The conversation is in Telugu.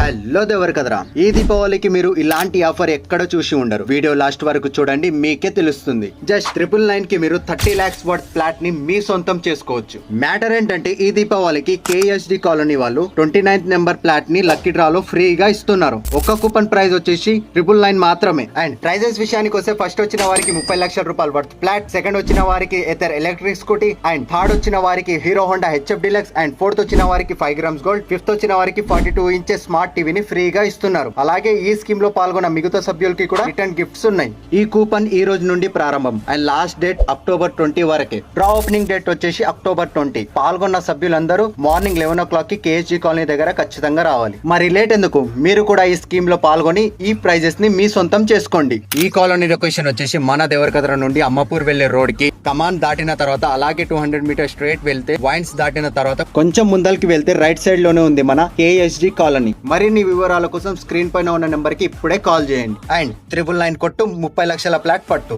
హలో దేవర్ కదరా, ఈ దీపావళికి మీరు ఇలాంటి ఆఫర్ ఎక్కడ చూసి ఉండరు. వీడియో లాస్ట్ వరకు చూడండి, మీకే తెలుస్తుంది. జస్ట్ 999 కి మీరు 30 lakhs వర్త్ ఫ్లాట్ ని మీ సొంతం చేసుకోవచ్చు. మ్యాటర్ ఏంటంటే ఈ దీపావళికి కేఎస్డి కాలనీ వాళ్ళు 29th నెంబర్ ఫ్లాట్ ని లక్కీ డ్రాలో ఫ్రీగా ఇస్తున్నారు. ఒక్క కూపన్ ప్రైస్ వచ్చేసి 999 మాత్రమే. అండ్ ప్రైజెస్ విషయానికి వస్తే ఫస్ట్ వచ్చిన వారికి 30 లక్షల రూపాయలు వర్త్ ఫ్లాట్, సెకండ్ వచ్చిన వారికి Ather electric scooty, and third వచ్చిన వారికి hero Honda HF deluxe, and fourth వచ్చిన వారికి 5 grams గోల్డ్, ఫిఫ్త్ వచ్చిన వారికి 42 inches స్మార్ట్ టీవీని ఫ్రీగా ఇస్తున్నారు. అలాగే ఈ స్కీమ్ లో పాల్గొన్న మిగతా సభ్యులకి కూడా రిటర్న్ గిఫ్ట్స్ ఉన్నాయి. ఈ కూపన్ ఈ రోజు నుండి ప్రారంభం అండ్ లాస్ట్ డేట్ అక్టోబర్ 20 వరకే. డ్రా ఓపెనింగ్ డేట్ వచ్చేసి అక్టోబర్ 20. పాల్గొన్న సభ్యులందరూ మార్నింగ్ 11 o'clock కి కేఎస్జీ కాలనీ దగ్గర ఖచ్చితంగా రావాలి. మరి లేట్ ఎందుకు, మీరు కూడా ఈ స్కీమ్ లో పాల్గొని ఈ ప్రైజెస్ ని మీ సొంతం చేసుకోండి. ఈ కాలనీ లొకేషన్ వచ్చేసి మన దేవరకద్ర నుండి అమ్మపూర్ వెళ్లే రోడ్ కి కమాన్ దాటిన తర్వాత అలాగే 200 మీటర్ స్ట్రైట్ వెళ్తే వైన్స్ దాటిన తర్వాత కొంచెం ముందరికి వెళ్తే రైట్ సైడ్ లోనే ఉంది మన కేఎస్జీ కాలనీ. మరిన్ని వివరాల కోసం స్క్రీన్ పైన ఉన్న నెంబర్ కి ఇప్పుడే కాల్ చేయండి. అండ్ 999 కొట్టు 30 లక్షల ఫ్లాట్ పట్టు.